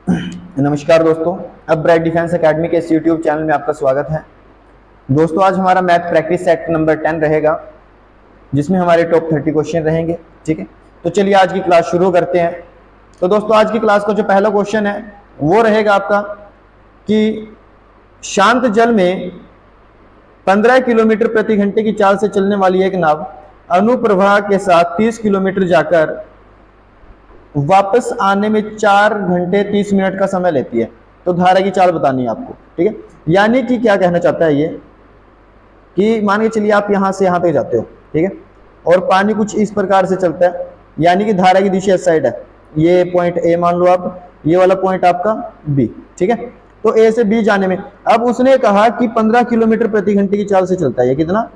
नमस्कार दोस्तों, अब ब्राइट डिफेंस एकेडमी के इस यूट्यूब चैनल में आपका स्वागत है। दोस्तों, आज हमारा मैथ प्रैक्टिस सेट नंबर 10 रहेगा, जिसमें हमारे टॉप 30 क्वेश्चन रहेंगे। ठीक है, तो चलिए आज की क्लास शुरू करते हैं। तो दोस्तों, आज की क्लास का जो पहला क्वेश्चन है वो रहेगा आपका कि शांत जल में 15 किलोमीटर प्रति घंटे की चाल से चलने वाली एक नाव अनुप्रवाह के साथ 30 किलोमीटर जाकर वापस आने में 4 घंटे 30 मिनट का समय लेती है। तो धारा की चाल बतानी है आपको। ठीक है, यानी कि क्या कहना चाहता है ये कि मान के चलिए आप यहां से यहां तक जाते हो, ठीक है, और पानी कुछ इस प्रकार से चलता है, यानी कि धारा की दिशा इस साइड है। ये पॉइंट ए मान लो आप, ये वाला पॉइंट आपका बी। ठीक है, तो ए से बी जाने में अब उसने कहा कि 15 किलोमीटर प्रति घंटे की चाल से चलता है। ये कितना?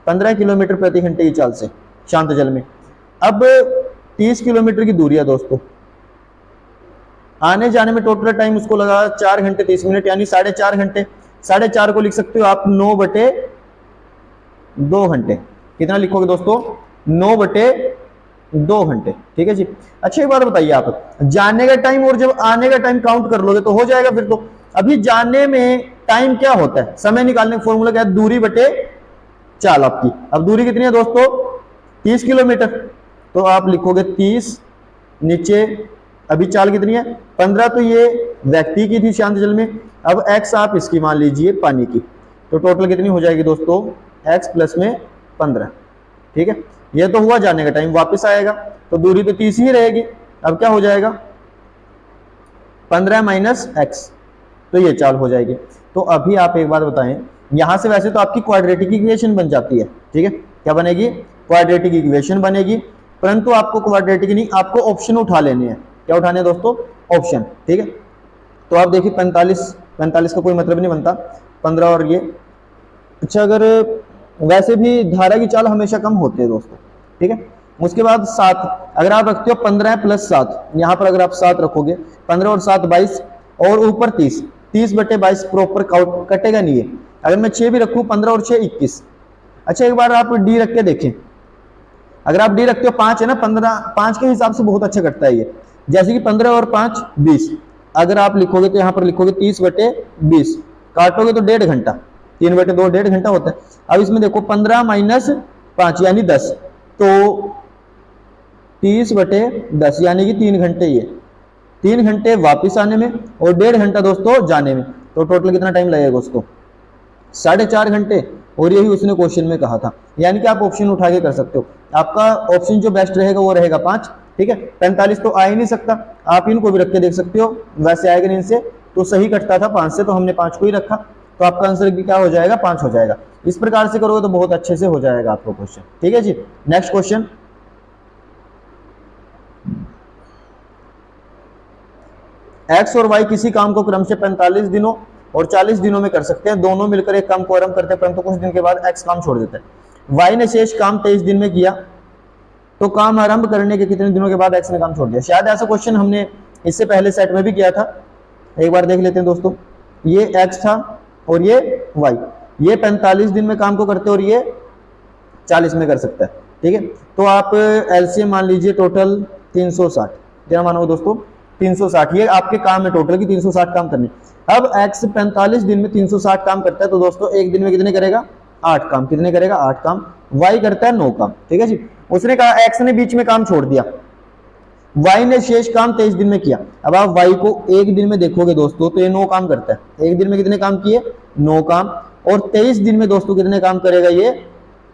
15 किलोमीटर प्रति घंटे की चाल से शांत जल में। अब 30 किलोमीटर की दूरी है दोस्तों, आने जाने में टोटल टाइम उसको लगा 4 घंटे 30 मिनट, यानी 4.5 घंटे। 4.5 को लिख सकते हो आप 9/2 घंटे। कितना लिखोगे दोस्तों? 9/2 घंटे। ठीक है जी। अच्छा, एक बात बताइए, आप जाने का टाइम और जब आने का टाइम काउंट कर लोगे तो हो जाएगा फिर तो। अभी जाने में टाइम क्या होता है, समय निकालने का फॉर्मूला क्या है? दूरी बटे चाल आपकी। अब दूरी कितनी है दोस्तों? 30 किलोमीटर। तो आप लिखोगे 30, नीचे अभी चाल कितनी है? 15। तो ये व्यक्ति की थी शांत जल में। अब x आप इसकी मान लीजिए पानी की, तो टोटल कितनी हो जाएगी दोस्तों? x प्लस में 15। ठीक है, ये तो हुआ जाने का टाइम। वापस आएगा तो दूरी तो 30 ही रहेगी। अब क्या हो जाएगा? 15 माइनस x, तो ये चाल हो जाएगी। तो अभी आप एक बात बताएं, यहां से वैसे तो आपकी क्वाड्रेटिक इक्वेशन बन जाती है। ठीक है, क्या बनेगी? क्वाड्रेटिक इक्वेशन बनेगी, परंतु आपको क्वाड्रेटिक नहीं, आपको ऑप्शन उठा लेने हैं। क्या उठाने हैं दोस्तों? ऑप्शन। ठीक है, तो आप देखिए 45 का कोई मतलब नहीं बनता, 15 और ये। अच्छा, अगर वैसे भी धारा की चाल हमेशा कम होती है दोस्तों। ठीक है, उसके बाद 7 अगर आप रखते हो, 15 प्लस 7, यहां पर अगर आप 7 रखोगे, 15 और 7 22, और ऊपर 30, 30/22 प्रॉपर कटेगा नहीं है। अगर मैं 6 भी रखूं, 15 और 6 21। अच्छा, एक बार आप डी रख के देखें, अगर आप डी रखते हो 5 है ना, 15 5 के हिसाब से बहुत अच्छा कटता है ये। जैसे कि 15 और 5 20। अगर आप लिखोगे तो यहां पर लिखोगे 30/20, काटोगे तो 1.5 घंटा। 3/2 1.5 घंटा होता है। अब इसमें देखो 15 माइनस 5 यानी 10, तो 30/10 यानी कि 3 घंटे। ये 3 घंटे वापिस आने में और 1.5 घंटा दोस्तों जाने में। तो टोटल कितना टाइम लगेगा उसको? 4.5 घंटे। और यही उसने क्वेश्चन में कहा था, यानी कि आप ऑप्शन उठा के कर सकते हो। आपका ऑप्शन जो बेस्ट रहेगा वो रहेगा 5। ठीक है, 45 तो आ ही नहीं सकता, आप इनको भी रख के देख सकते हो, वैसे आएगा नहीं इनसे, तो सही कटता था 5 से, तो हमने 5 को ही रखा। तो आपका आंसर भी क्या हो जाएगा? 5 हो जाएगा। इस प्रकार से करोगे तो बहुत अच्छे से हो जाएगा आपका क्वेश्चन। ठीक है जी। नेक्स्ट क्वेश्चन, एक्स और वाई किसी काम को क्रम से 45 दिनों और 40 दिनों में कर सकते हैं। दोनों मिलकर एक काम को आरंभ करते हैं, परंतु कुछ दिन के बाद एक्स काम छोड़ देता है। वाई ने शेष काम 23 दिन में किया, तो काम आरंभ करने के कितने दिनों के बाद एक्स ने काम छोड़ दिया? शायद ऐसा क्वेश्चन हमने इससे पहले सेट में भी किया था। एक बार देख लेते हैं दोस्तों। ये एक्स था और ये वाई, ये 45 दिन में काम को करते और ये 40 में कर सकता है। ठीक है, तो आप एलसीएम मान लीजिए टोटल 360। क्या मानो दोस्तों? 360 ये आपके काम है टोटल की 360 काम करने। अब x 45 दिन में 360 काम करता है, तो दोस्तों एक दिन में कितने करेगा? 8 काम। कितने करेगा? 8 काम। y करता है 9 काम। ठीक है जी। उसने कहा x ने बीच में काम छोड़ दिया, y ने शेष काम 23 दिन में किया। अब आप y को एक दिन में देखोगे दोस्तों, तो ये 9 काम करता है। एक दिन में कितने काम किए? 9 काम। और 23 दिन में दोस्तों कितने काम करेगा? ये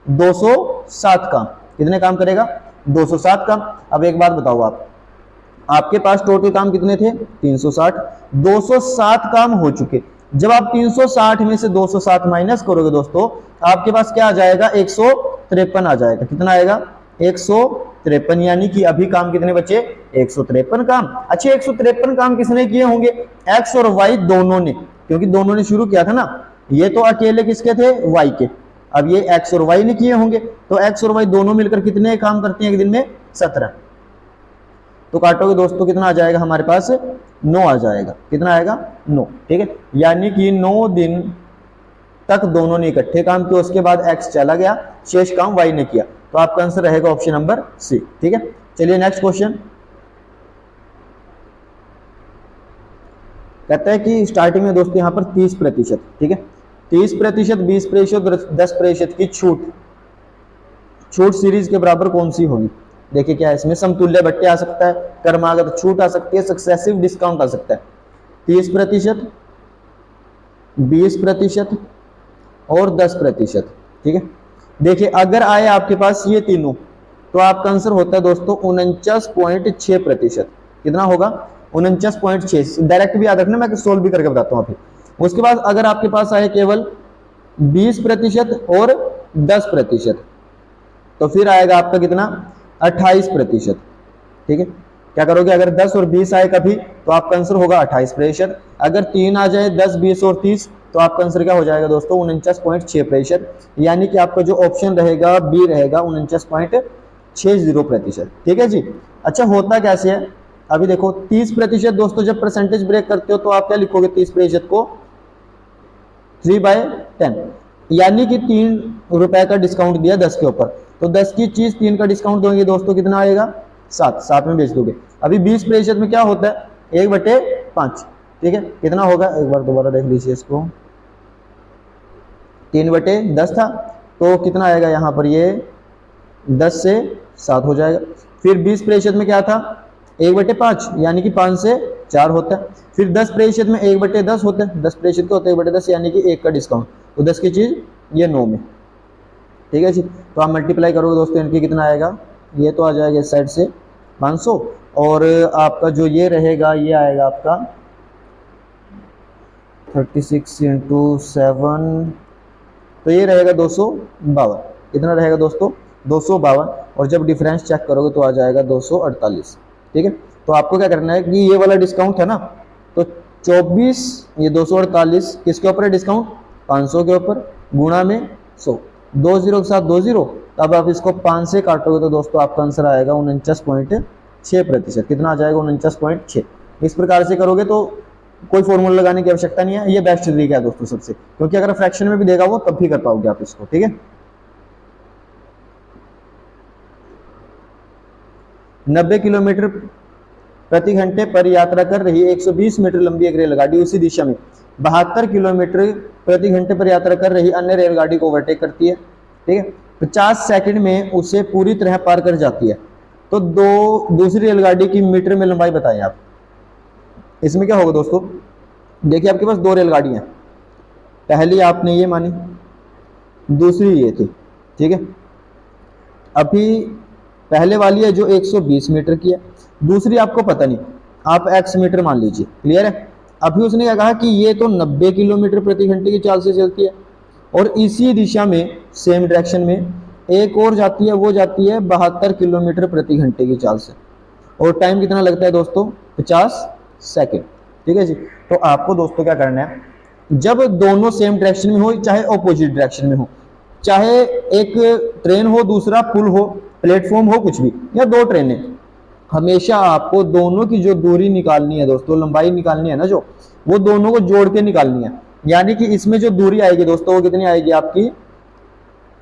207 काम। कितने काम करेगा? 207 काम। अब एक बात बताओ, आपके पास टोटल काम कितने थे? 360। 207 काम हो चुके। जब आप 360 में से 207 माइनस करोगे दोस्तों, आपके पास क्या आ जाएगा? 153 आ जाएगा। कितना आएगा? 153। यानी कि अभी काम कितने बचे? 153 काम। अच्छे, 153 काम किसने किए होंगे? एक्स और वाई दोनों ने, क्योंकि दोनों ने शुरू किया था ना। ये तो अकेले किसके थे? वाई के। अब ये एक्स और वाई ने किए होंगे, तो एक्स और वाई दोनों मिलकर कितने काम करते हैं एक दिन में? 17। तो काटोगे दोस्तों, कितना आ जाएगा हमारे पास? 9 आ जाएगा। कितना आएगा? 9। ठीक है, यानी कि 9 दिन तक दोनों ने इकट्ठे काम किया, उसके बाद एक्स चला गया, शेष काम वाई ने किया। तो आपका आंसर रहेगा ऑप्शन नंबर सी। ठीक है, चलिए नेक्स्ट क्वेश्चन। कहता है कि स्टार्टिंग में दोस्तों यहाँ पर 30%, ठीक है, 30%, 20%, 10% की छूट सीरीज के बराबर कौन सी होगी। देखिए क्या है इसमें, समतुल्य भट्टे आ सकता है, क्रमागत छूट आ सकती है, सक्सेसिव डिस्काउंट आ सकता है। 30%, 20% और 10%, ठीक है। देखिए अगर आए आपके पास ये तीनों, तो आपका आंसर होता है दोस्तों 49.6%। कितना होगा, 49.6। डायरेक्ट भी याद रखना, मैं सोल्व भी करके बताता हूँ अभी। उसके बाद अगर आपके पास आए केवल 20% और 10%, तो फिर आएगा आपका कितना, 28%, ठीक है। क्या करोगे, अगर 10 और 20 आए कभी, तो आपका आंसर होगा 28%। अगर 3 आ जाए, 10, 20 और 30, तो आपका आंसर क्या हो जाएगा दोस्तों, 49.6%। यानी कि आपका जो ऑप्शन रहेगा बी रहेगा 49.60%, ठीक है जी। अच्छा होता कैसे है, अभी देखो 30% दोस्तों जब परसेंटेज ब्रेक करते हो तो आप क्या लिखोगे, 30% को 3/10, यानी कि 3 रुपए का डिस्काउंट दिया 10 के ऊपर, तो 10 की चीज 3 का डिस्काउंट दोगे दोस्तों, कितना आएगा, 7 में बेच दोगे। अभी 20% में क्या होता है, 1/5, ठीक है। कितना होगा, एक बार दोबारा देख लीजिए इसको, 3/10 था, तो कितना आएगा यहाँ पर, ये 10 से 7 हो जाएगा। फिर 20% में क्या था, 1/5, यानी कि 5 से 4 होता है। फिर 10% में 1/10 होता है, 10% का होता है 1/10, यानी कि 1 का डिस्काउंट, तो 10 की चीज ये 9 में, ठीक है जी। तो आप मल्टीप्लाई करोगे दोस्तों, इनकी कितना आएगा, ये तो आ जाएगा इस साइड से 500, और आपका जो ये रहेगा ये आएगा आपका 36 × 7, तो ये रहेगा 252। कितना रहेगा दोस्तों, 252, और जब डिफरेंस चेक करोगे तो आ जाएगा 248, ठीक है। तो आपको क्या करना है कि ये वाला डिस्काउंट है ना, तो 24, ये 248 किसके ऊपर है डिस्काउंट, 500 के ऊपर, गुणा में 100, 2 0 के साथ 2 0, तब आप इसको 5 से काटोगे तो दोस्तों आपका आंसर आएगा 49.6%। कितना आ जाएगा, 49.6। इस प्रकार से करोगे तो कोई फॉर्मूला लगाने की आवश्यकता नहीं है, ये बेस्ट तरीका है दोस्तों सबसे, क्योंकि अगर फ्रैक्शन में भी देगा वो तब भी कर पाओगे आप इसको, ठीक है। 90 किलोमीटर प्रति घंटे पर यात्रा कर रही 120 मीटर लंबी एक रेलगाड़ी उसी दिशा में 72 किलोमीटर प्रति घंटे पर यात्रा कर रही अन्य रेलगाड़ी को ओवरटेक करती है, ठीक है। 50 सेकंड में उसे पूरी तरह पार कर जाती है, तो दूसरी रेलगाड़ी की मीटर में लंबाई बताएं आप। इसमें क्या होगा दोस्तों, देखिए आपके पास 2 रेलगाड़ियां, पहली आपने ये मानी, दूसरी ये थी, ठीक है। अभी पहले वाली है जो 120 मीटर की है, दूसरी आपको पता नहीं, आप x मीटर मान लीजिए, क्लियर है। अभी उसने क्या कहा कि ये तो 90 किलोमीटर प्रति घंटे की चाल से चलती है, और इसी दिशा में सेम डायरेक्शन में एक और जाती है, वो जाती है 72 किलोमीटर प्रति घंटे की चाल से, और टाइम कितना लगता है दोस्तों, 50 सेकंड, ठीक है जी। तो आपको दोस्तों क्या करना है, जब दोनों सेम डायरेक्शन में हो, चाहे ऑपोजिट डायरेक्शन में हो, चाहे एक ट्रेन हो, दूसरा पुल हो, प्लेटफॉर्म हो, कुछ भी, या 2 ट्रेनें, हमेशा आपको दोनों की जो दूरी निकालनी है दोस्तों, लंबाई निकालनी है ना, जो वो दोनों को जोड़ के निकालनी है। यानी कि इसमें जो दूरी आएगी दोस्तों वो कितनी आएगी आपकी,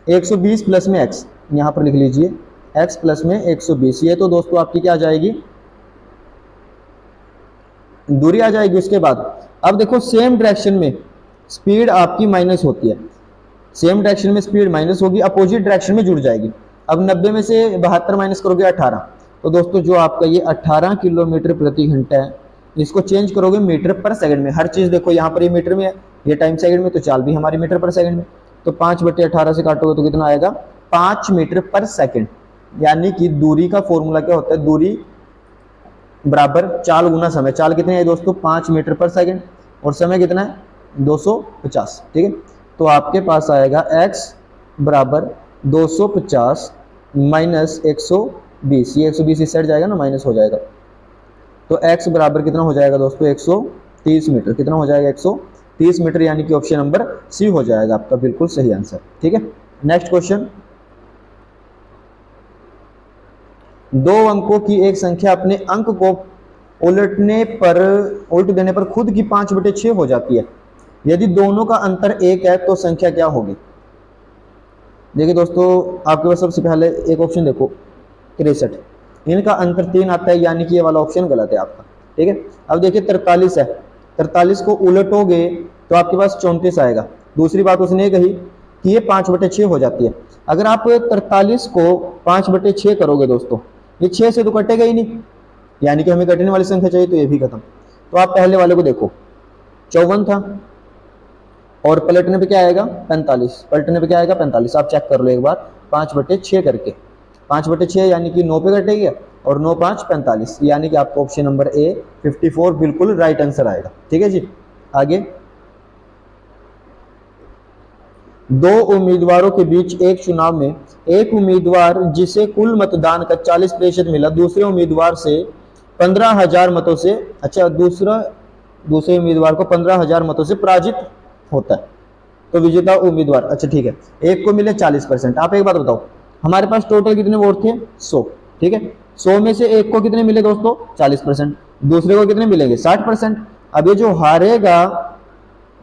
120 प्लस में x, यहां पर लिख लीजिए x प्लस में 120, ये तो दोस्तों आपकी क्या आ जाएगी, दूरी आ जाएगी। उसके बाद अब देखो सेम डायरेक्शन में स्पीड आपकी माइनस होती है, सेम डायरेक्शन में स्पीड माइनस होगी, अपोजिट डायरेक्शन में जुड़ जाएगी। अब 90 में से 72 माइनस करोगे 18, तो दोस्तों जो आपका ये 18 किलोमीटर प्रति घंटा है, इसको चेंज करोगे मीटर पर सेकंड में। हर चीज देखो यहाँ पर ये मीटर में है, ये टाइम सेकंड में, तो चाल भी हमारी मीटर पर सेकंड में, तो 5/18 से काटोगे तो कितना आएगा, 5 मीटर पर सेकंड। यानी कि दूरी का फॉर्मूला क्या होता है, दूरी बराबर चाल गुना समय। चाल कितनी है दोस्तों, 5 मीटर पर सेकंड, और समय कितना है, 250, ठीक है। तो आपके पास आएगा x बराबर 250 माइनस 120, ये 120 इस साइड जाएगा ना, माइनस हो जाएगा, तो x बराबर कितना हो जाएगा दोस्तों, 130 मीटर। कितना हो जाएगा, 130 मीटर, यानी कि ऑप्शन नंबर सी हो जाएगा आपका बिल्कुल सही आंसर, ठीक है। नेक्स्ट क्वेश्चन, 2 अंकों की एक संख्या अपने अंक को उलट देने पर खुद की 5/6 हो जाती है, यदि दोनों का अंतर 1 है तो संख्या क्या होगी। देखिए दोस्तों आपके पास सबसे पहले एक ऑप्शन देखो 63, इनका अंतर 3 आता है, यानी कि ये वाला ऑप्शन गलत है आपका, ठीक है। अब देखिए 43 है, 43 को उलटोगे तो आपके पास 34 आएगा। दूसरी बात उसने ये कही कि ये 5/6 हो जाती है। अगर आप 43 को 5/6 करोगे दोस्तों, ये 6 से तो कटेगा ही नहीं, यानी कि हमें कटने वाली संख्या चाहिए, तो ये भी खत्म। तो आप पहले वाले को देखो, 54 था और पलटने पे क्या आएगा 45, पलटने पे क्या आएगा 45। आप चेक कर लो एक बार 5/6 करके, 5/6 यानी कि 9 पे कटेगा और 9 5 45, यानी कि आपको ऑप्शन नंबर ए 54 बिल्कुल राइट आंसर आएगा। ठीक है जी। आगे, दो उम्मीदवारों के बीच एक चुनाव में एक उम्मीदवार जिसे कुल मतदान का 40% मिला, दूसरे उम्मीदवार से 15,000 मतों से, अच्छा दूसरे उम्मीदवार को 15,000 मतों से पराजित होता है, तो विजेता उम्मीदवार, अच्छा ठीक है, एक को मिले 40%। आप एक बात बताओ, हमारे पास टोटल कितने वोट थे 100, ठीक है, 100 में से एक को कितने मिले दोस्तों 40%, दूसरे को कितने मिलेंगे 60%। अब ये जो हारेगा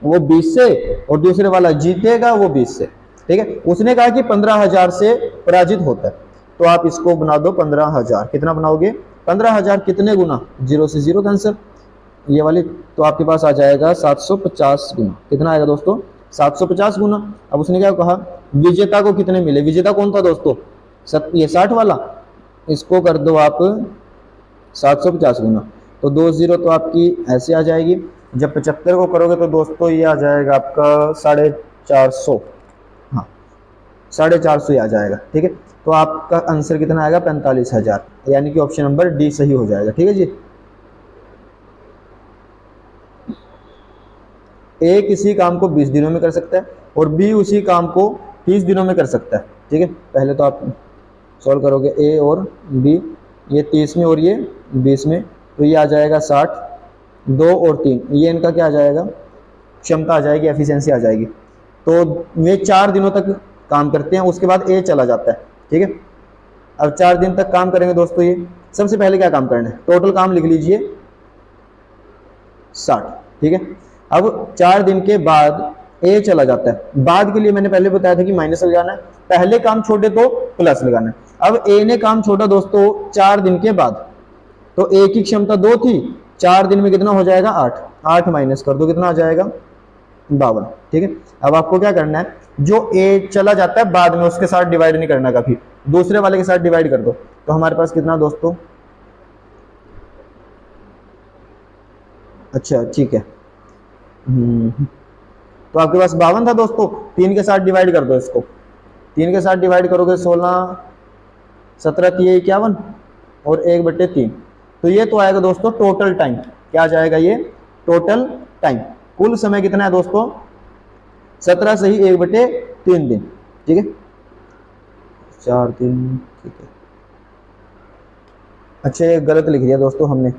वो 20 से और दूसरे वाला जीतेगा वो 20 से, ठीक है। उसने कहा कि 15,000 से पराजित होता है, तो आप इसको बना दो 15,000, कितना बनाओगे 15,000 कितने गुना, 0 से 0 कैंसिल, ये वाली, तो आपके पास आ जाएगा 750 गुना, कितना आएगा दोस्तों 750 गुना। अब उसने क्या कहा विजेता को कितने मिले, विजेता कौन था दोस्तों ये 60 वाला, इसको कर दो आप 750 गुना, तो 20 तो आपकी ऐसे आ जाएगी। जब 75 को करोगे तो दोस्तों ये आ जाएगा आपका 450, हाँ 450 आ जाएगा, ठीक है। तो आपका आंसर कितना आएगा 45,000, यानी कि ऑप्शन नंबर डी सही हो जाएगा। ठीक है जी। ए किसी काम को 20 दिनों में कर सकता है और बी उसी काम को 30 दिनों में कर सकता है, ठीक है। पहले तो आप सॉल्व करोगे ए और बी, ये 30 में और ये 20 में, तो ये आ जाएगा 60, 2 और 3, ये इनका क्या आ जाएगा क्षमता आ जाएगी, एफिशिएंसी आ जाएगी। तो वे 4 दिनों तक काम करते हैं, उसके बाद ए चला जाता है, ठीक है। अब 4 दिन तक काम करेंगे दोस्तों, ये सबसे पहले क्या काम करना है, टोटल काम लिख लीजिए 60, ठीक है। अब 4 दिन के बाद ए चला जाता है, बाद के लिए मैंने पहले बताया था कि माइनस लगाना है, पहले काम छोड़े तो प्लस लगाना है। अब ए ने काम छोड़ा दोस्तों 4 दिन के बाद, तो ए की क्षमता 2 थी, 4 दिन में कितना हो जाएगा 8, 8 माइनस कर दो कितना आ जाएगा 52, ठीक है। अब आपको क्या करना है, जो ए चला जाता है बाद में उसके साथ डिवाइड नहीं करना कभी, दूसरे वाले के साथ डिवाइड कर दो, तो हमारे पास कितना दोस्तों, अच्छा ठीक है, तो आपके पास 52 था दोस्तों, 3 के साथ डिवाइड कर दो इसको, 3 के साथ डिवाइड करोगे 16 17 3 51 और 1/3, तो ये तो आएगा दोस्तों टोटल टाइम, क्या जाएगा ये टोटल टाइम, कुल समय कितना है दोस्तों 17 से ही 1/3 दिन, ठीक है 4 दिन, ठीक है। अच्छा ये गलत लिख दिया दोस्तों हमने,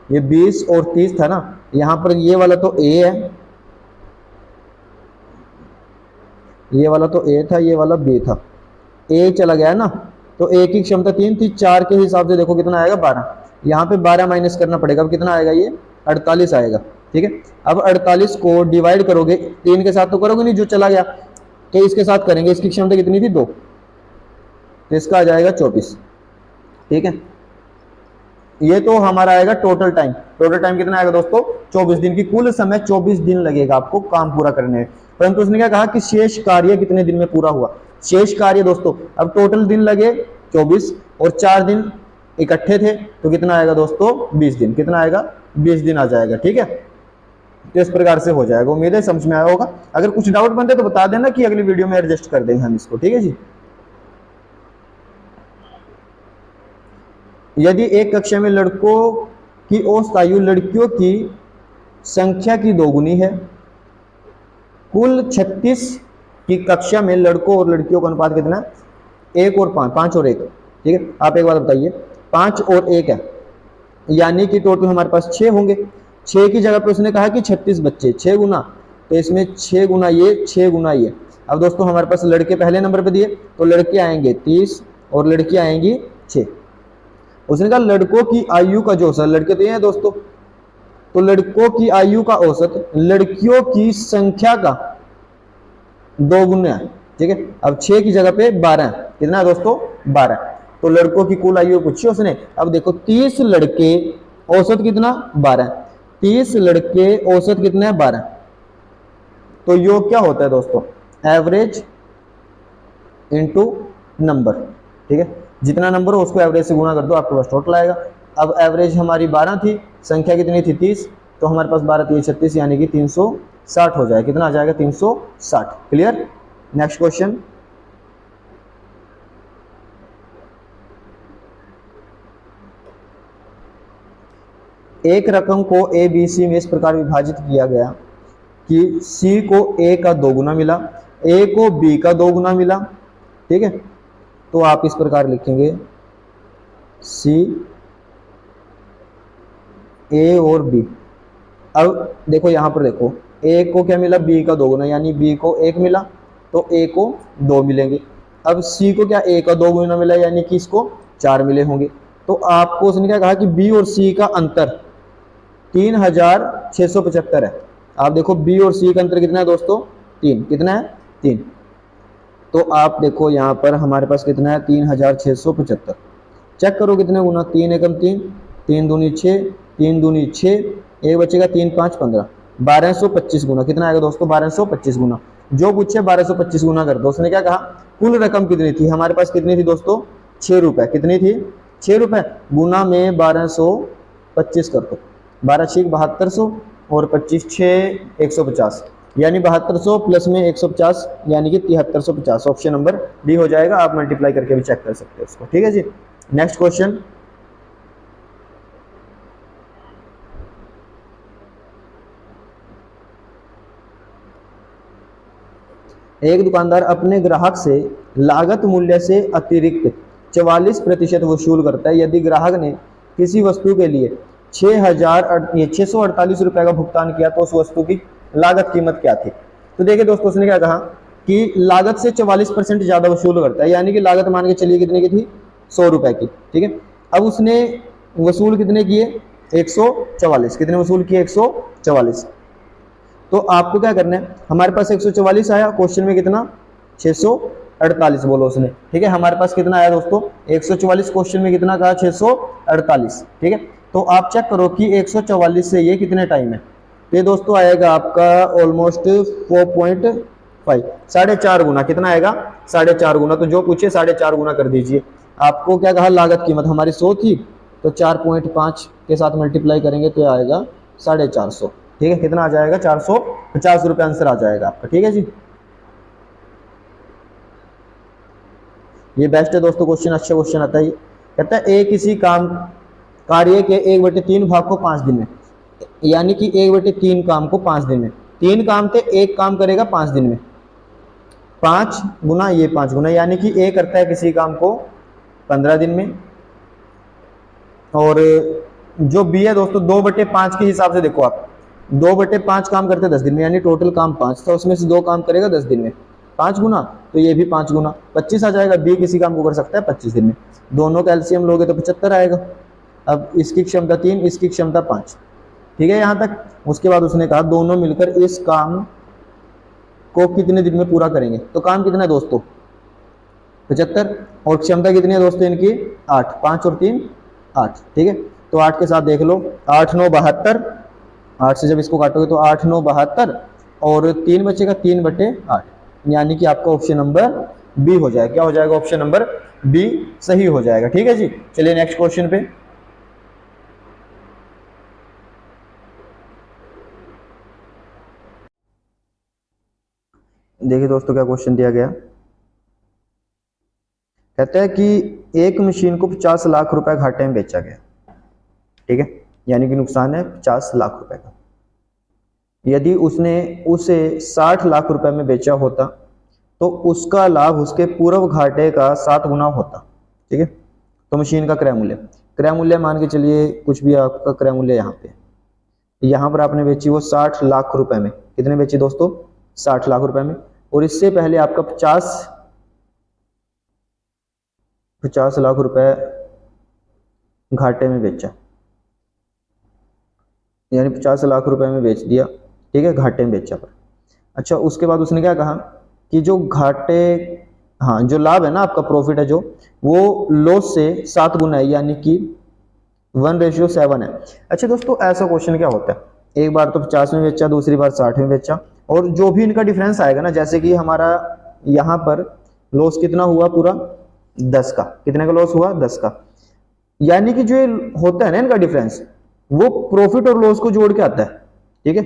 ये 20 और 30 था ना, यहां पर ये वाला तो ए है, ये वाला तो ए था, ये वाला बी था, ए चला गया ना, तो ए की क्षमता 3 थी, 4 के हिसाब से देखो कितना आएगा 12, यहाँ पे 12 माइनस करना पड़ेगा, अब कितना आएगा ये 48 आएगा, ठीक है। अब 48 को डिवाइड करोगे, 3 के साथ तो करोगे नहीं जो चला गया, तो इसके साथ करेंगे, इसकी क्षमता कितनी थी 2, तो इसका आ जाएगा 24, ठीक है। ये तो हमारा आएगा टोटल टाइम, टोटल टाइम कितना आएगा दोस्तों 24 दिन की, कुल समय 24 दिन लगेगा आपको काम पूरा करने में, परंतु उसने क्या कहा कि शेष कार्य कितने दिन में पूरा हुआ, शेष कार्य दोस्तों, अब टोटल दिन लगे 24 और 4 दिन इकट्ठे थे, तो कितना आएगा दोस्तों 20 दिन, कितना आएगा 20 दिन आ जाएगा, ठीक है। तो इस प्रकार से हो जाएगा, उम्मीद है समझ में आया होगा। अगर कुछ डाउट बनते तो बता देना कि अगली वीडियो में एडजस्ट कर देंगे हम इसको, ठीक है जी। यदि एक कक्षा में लड़कों की औसत आयु लड़कियों की संख्या की 2 गुनी है, कुल 36 की कक्षा में लड़कों और लड़कियों का अनुपात कितना है 1 और 5, 5 और 1, ठीक है। आप एक बात बताइए 5 और 1 है, यानी कि टोटल हमारे पास 6 होंगे, 6 की जगह पे उसने कहा कि 36 बच्चे, 6 गुना, तो इसमें 6 गुना ये 6 गुना ये। अब दोस्तों हमारे पास लड़के पहले नंबर पे दिए, तो लड़के आएंगे 30 और लड़कियां आएंगी 6। उसने कहा लड़कों की आयु का जो औसत, लड़के तो ये हैं दोस्तों, तो लड़कों की आयु का औसत लड़कियों की संख्या का 2 गुना है, ठीक है। अब 6 की जगह पे 12 है, कितना है दोस्तों 12, तो लड़कों की कुल आयु पूछी उसने। अब देखो 30 लड़के, औसत कितना 12, 30 लड़के, औसत कितने हैं 12। तो योग क्या होता है दोस्तों, एवरेज इनटू नंबर। ठीक है, जितना नंबर हो उसको एवरेज से गुणा कर दो, आपके पास टोटल आएगा। अब एवरेज हमारी 12 थी, संख्या कितनी थी 30, तो हमारे पास 12 3 36 यानी कि 360 हो जाएगा। कितना आ जाएगा 360। क्लियर। नेक्स्ट क्वेश्चन, एक रकम को ए बी सी में इस प्रकार विभाजित किया गया कि सी को ए का 2 गुना मिला, ए को बी का 2 गुना मिला। ठीक है, तो आप इस प्रकार लिखेंगे सी, ए और बी। अब देखो यहां पर देखो, ए को क्या मिला, बी का 2 गुना, यानी बी को 1 मिला तो ए को 2 मिलेंगे। अब सी को क्या ए का 2 गुना मिला, यानी कि इसको 4 मिले होंगे। तो आपको उसने क्या कहा कि बी और सी का अंतर 3675 है। आप देखो बी और सी का अंतर कितना है दोस्तों, 3। कितना है 3। तो आप देखो यहाँ पर हमारे पास कितना है 3675। चेक करो कितने गुना, 3 एकम 3, 3 दूनी 6, 3 दूनी 6, एक बचेगा 3 5 15, 1225 गुना। कितना आएगा दोस्तों 1225 गुना। जो पूछे 1225 गुना कर दो। उसने क्या कहा कुल रकम कितनी थी, हमारे पास कितनी थी दोस्तों 6 रुपए। कितनी थी 6 रुपए, गुना में 1225 कर दो, 12 6 7200 और 25 6 150, यानी 7200 प्लस में 150 यानी कि 7350। ऑप्शन नंबर डी हो जाएगा। आप मल्टीप्लाई करके भी चेक कर सकते हो इसको। ठीक है जी। नेक्स्ट क्वेश्चन, एक दुकानदार अपने ग्राहक से लागत मूल्य से अतिरिक्त 44% वसूल करता है। यदि ग्राहक ने किसी वस्तु के लिए 6,648 रुपए का भुगतान किया तो उस वस्तु की लागत कीमत क्या थी। तो देखिए दोस्तों, उसने क्या कहा कि लागत से 44% ज्यादा वसूल करता है, यानी कि लागत मान के चलिए कितने की थी 100 रुपए की। ठीक है, अब उसने वसूल कितने किए 144। कितने वसूल किए 144। तो आपको क्या करना है, हमारे पास 144 आया, क्वेश्चन में कितना 648 बोलो उसने। ठीक है, हमारे पास कितना आया दोस्तों 144, क्वेश्चन में कितना कहा 648। ठीक है, तो आप चेक करो कि 144 से ये कितने टाइम है। ये दोस्तों आएगा आपका ऑलमोस्ट 4.5, 4.5 गुना। कितना आएगा 4.5 गुना। तो जो पूछे 4.5 गुना कर दीजिए। आपको क्या कहा लागत कीमत हमारी 100 थी, तो 4.5 के साथ मल्टीप्लाई करेंगे तो आएगा 450। ठीक है, कितना आ जाएगा 450 रुपये आंसर आ जाएगा आपका। ठीक है जी, ये बेस्ट है दोस्तों क्वेश्चन, अच्छा क्वेश्चन आता है। कहता है ए किसी कार्य के 1/3 भाग को 5 दिन में, यानी कि 1/3 काम को 5 दिन में, 3 काम थे, एक काम करेगा 5 दिन में। 5 गुना ये 5 गुना, यानी कि ए करता है किसी काम को 15 दिन में। और जो बी है दोस्तों 2/5 के हिसाब से देखो आप, 2/5 काम करते 10 दिन में, यानी टोटल काम 5 था, उसमें से 2 काम करेगा 10 दिन में। 5 गुना, तो ये भी 5 गुना 25 आ जाएगा। बी किसी काम को कर सकता है 25 दिन में। दोनों का एलसीएम लोगे तो 75 आएगा। अब इसकी क्षमता 3, इसकी क्षमता 5। ठीक है यहाँ तक। उसके बाद उसने कहा दोनों मिलकर इस काम को कितने दिन में पूरा करेंगे। तो काम कितना है दोस्तों 75, और क्षमता कितनी है दोस्तों इनकी 8, 5 और 3 8। ठीक है, तो 8 के साथ देख लो, 8 9 72, 8 से जब इसको काटोगे तो 8 9 72 और 3 बचेगा 3/8, यानी कि आपका ऑप्शन नंबर बी हो जाएगा। क्या हो जाएगा ऑप्शन नंबर बी सही हो जाएगा। ठीक है जी, चलिए नेक्स्ट क्वेश्चन पे। देखिए दोस्तों क्या क्वेश्चन दिया गया। कहता है कि एक मशीन को 50 लाख रुपए घाटे में बेचा गया। ठीक है, यानी कि नुकसान है 50 लाख रुपए का। यदि उसने उसे 60 लाख रुपए में बेचा होता तो उसका लाभ उसके पूर्व घाटे का 7 गुना होता। ठीक है, तो मशीन का क्रय मूल्य मान के चलिए कुछ भी आपका क्रय मूल्य यहाँ पर आपने बेची वो 60 लाख रुपए में। कितने बेची दोस्तों 60 लाख रुपए में। और इससे पहले आपका 50 लाख रुपए घाटे में बेचा, यानी 50 लाख रुपए में बेच दिया। ठीक है, घाटे में बेचा पर। अच्छा, उसके बाद उसने क्या कहा कि जो घाटे, हाँ जो लाभ है ना आपका प्रॉफिट है जो, वो लॉस से 7 गुना है, यानी कि 1:7 है। अच्छा दोस्तों, ऐसा क्वेश्चन क्या होता है एक बार तो 50 में बेचा, दूसरी बार 60 में बेचा, और जो भी इनका डिफरेंस आएगा ना, जैसे कि हमारा यहाँ पर लॉस कितना हुआ पूरा 10 का, कितने का लॉस हुआ 10 का, यानी कि जो ये होता है ना इनका डिफरेंस, वो प्रॉफिट और लॉस को जोड़ के आता है, ठीक है।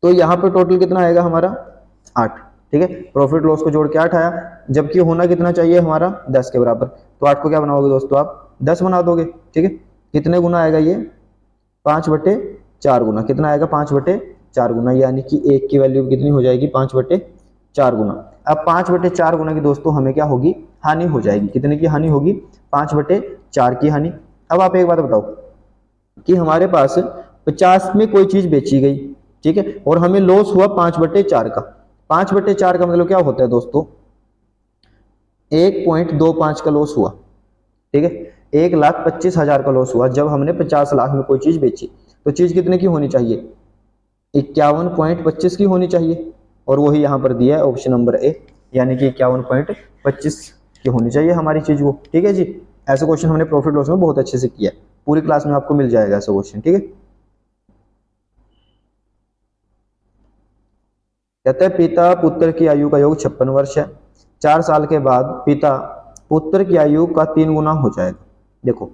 तो यहाँ पे टोटल कितना आएगा हमारा 8, ठीक है, प्रॉफिट लॉस को जोड़ के 8 आया, जबकि होना कितना चाहिए हमारा 10 के बराबर। तो 8 को क्या बनाओगे दोस्तों, आप 10 बना दोगे, ठीक है। कितने गुना आएगा ये 5/4 गुना, कितना आएगा 5/4 गुना, यानी कि 1 की वैल्यू कितनी हो जाएगी 5/4 गुना। अब 5/4 गुना की दोस्तों हमें क्या होगी, हानि हो जाएगी, कितने की हानि होगी 5/4 की हानि। अब आप एक बात बताओ कि हमारे पास 50 में कोई चीज बेची गई, ठीक है, और हमें लॉस हुआ 5/4 का। 5/4 का मतलब क्या होता है दोस्तों, 1.25 का लॉस हुआ, ठीक है, 1,25,000 का लॉस हुआ जब हमने 50 लाख में कोई चीज बेची। तो चीज कितने की होनी चाहिए, 51.25 की होनी चाहिए, और वही यहाँ पर दिया है ऑप्शन नंबर ए, यानी कि 51.25 की होनी चाहिए हमारी चीज वो, ठीक है जी। ऐसे क्वेश्चन हमने प्रॉफिट लॉस में बहुत अच्छे से किया है, पूरी क्लास में आपको मिल जाएगा ऐसा क्वेश्चन, ठीक है। कहते हैं पिता पुत्र की आयु का योग 56 वर्ष है, 4 साल के बाद पिता पुत्र की आयु का 3 गुना हो जाएगा। देखो